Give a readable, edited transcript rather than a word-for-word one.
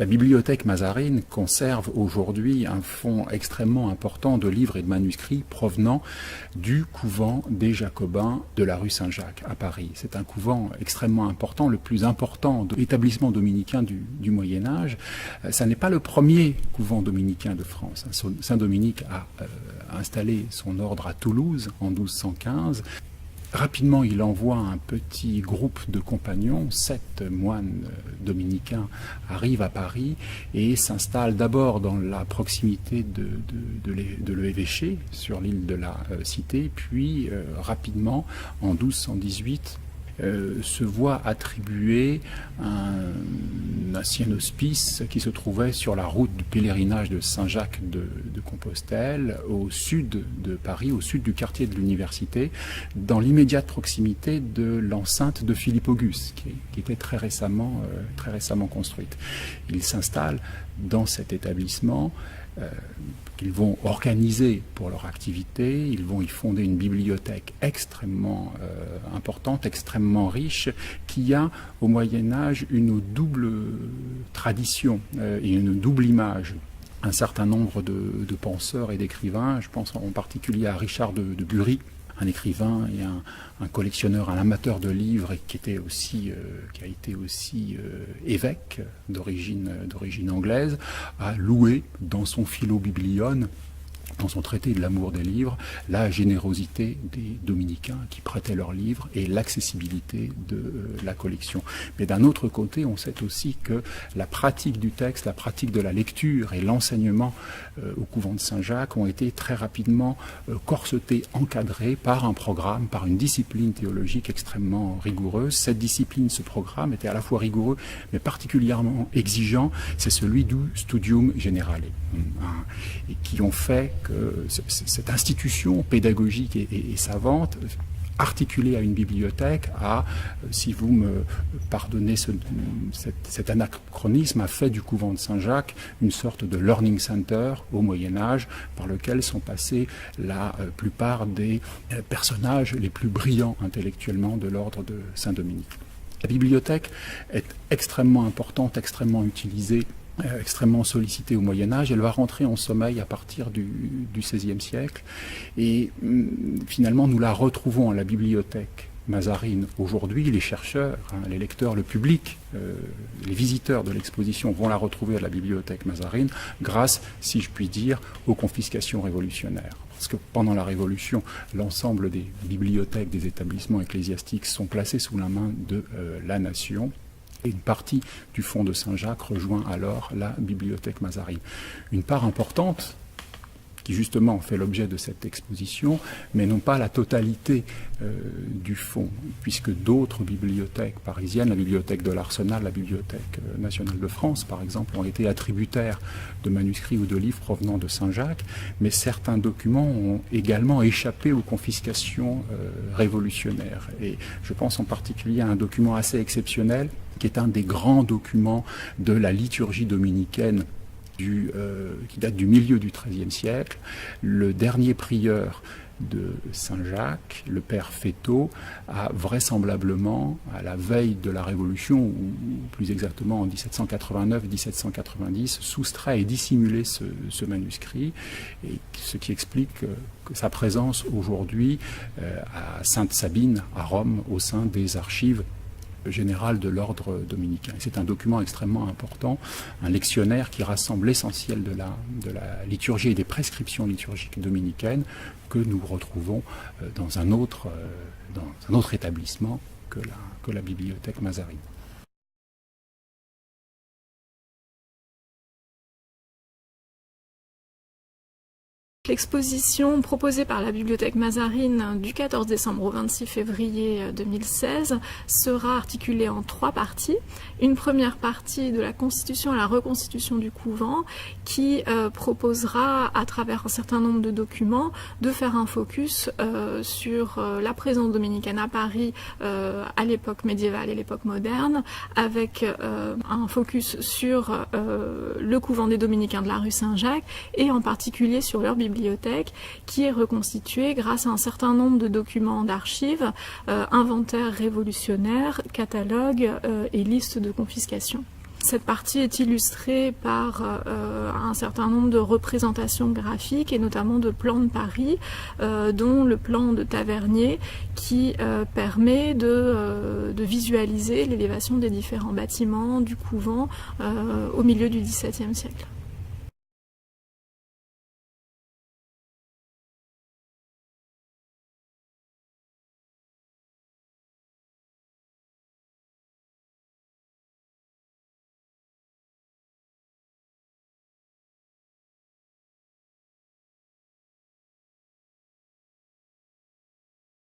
La bibliothèque Mazarine conserve aujourd'hui un fonds extrêmement important de livres et de manuscrits provenant du couvent des Jacobins de la rue Saint-Jacques à Paris. C'est un couvent extrêmement important, le plus important établissement dominicain du Moyen-Âge. Ça n'est pas le premier couvent dominicain de France. Saint-Dominique a installé son ordre à Toulouse en 1215. Rapidement, il envoie un petit groupe de compagnons, 7 moines dominicains arrivent à Paris et s'installent d'abord dans la proximité de l'évêché, sur l'île de la Cité, puis rapidement, en 1218, se voit attribuer un ancien hospice qui se trouvait sur la route du pèlerinage de Saint-Jacques de Compostelle, au sud de Paris, au sud du quartier de l'Université, dans l'immédiate proximité de l'enceinte de Philippe Auguste, qui était très récemment construite. Ils s'installent dans cet établissement qu'ils vont organiser pour leur activité. Ils vont y fonder une bibliothèque extrêmement importante, extrêmement riche, qui a au Moyen-Âge une double tradition et une double image. Un certain nombre de penseurs et d'écrivains, je pense en particulier à Richard de Bury, un écrivain et un collectionneur, un amateur de livres, et qui a été aussi évêque d'origine anglaise, a loué dans son Philobiblion, dans son traité de l'amour des livres, la générosité des dominicains qui prêtaient leurs livres et l'accessibilité de la collection. Mais d'un autre côté, on sait aussi que la pratique du texte, la pratique de la lecture et l'enseignement au couvent de Saint-Jacques ont été très rapidement corsetés, encadrés par un programme, par une discipline théologique extrêmement rigoureuse. Cette discipline, ce programme était à la fois rigoureux mais particulièrement exigeant, c'est celui du Studium Generale, et qui ont fait que cette institution pédagogique et savante, articulée à une bibliothèque, a, si vous me pardonnez cet anachronisme, a fait du couvent de Saint-Jacques une sorte de learning center au Moyen-Âge, par lequel sont passés la plupart des personnages les plus brillants intellectuellement de l'ordre de Saint-Dominique. La bibliothèque est extrêmement importante, extrêmement utilisée, extrêmement sollicitée au Moyen-Âge. Elle va rentrer en sommeil à partir du XVIe siècle. Et finalement, nous la retrouvons à la bibliothèque Mazarine aujourd'hui. Les chercheurs, les lecteurs, le public, les visiteurs de l'exposition vont la retrouver à la bibliothèque Mazarine grâce, si je puis dire, aux confiscations révolutionnaires. Parce que pendant la Révolution, l'ensemble des bibliothèques des établissements ecclésiastiques sont placés sous la main de la nation. Et une partie du fonds de Saint-Jacques rejoint alors la bibliothèque Mazarine. Une part importante, qui justement fait l'objet de cette exposition, mais non pas la totalité du fonds, puisque d'autres bibliothèques parisiennes, la bibliothèque de l'Arsenal, la bibliothèque nationale de France par exemple, ont été attributaires de manuscrits ou de livres provenant de Saint-Jacques, mais certains documents ont également échappé aux confiscations révolutionnaires. Et je pense en particulier à un document assez exceptionnel, qui est un des grands documents de la liturgie dominicaine qui date du milieu du XIIIe siècle. Le dernier prieur de Saint-Jacques, le père Féteau, a vraisemblablement, à la veille de la Révolution, ou plus exactement en 1789-1790, soustrait et dissimulé ce manuscrit, et ce qui explique que sa présence aujourd'hui à Sainte-Sabine, à Rome, au sein des archives général de l'ordre dominicain. C'est un document extrêmement important, un lectionnaire qui rassemble l'essentiel de la liturgie et des prescriptions liturgiques dominicaines que nous retrouvons dans un autre établissement que la bibliothèque Mazarine. L'exposition proposée par la Bibliothèque Mazarine du 14 décembre au 26 février 2016 sera articulée en 3 parties. Une première partie de la constitution et la reconstitution du couvent qui proposera, à travers un certain nombre de documents, de faire un focus sur la présence dominicaine à Paris à l'époque médiévale et l'époque moderne, avec un focus sur le couvent des dominicains de la rue Saint-Jacques et en particulier sur leur bibliothèque qui est reconstituée grâce à un certain nombre de documents d'archives, inventaires révolutionnaires, catalogues et listes de confiscation. Cette partie est illustrée par un certain nombre de représentations graphiques et notamment de plans de Paris, dont le plan de Tavernier qui permet de visualiser l'élévation des différents bâtiments du couvent au milieu du XVIIe siècle.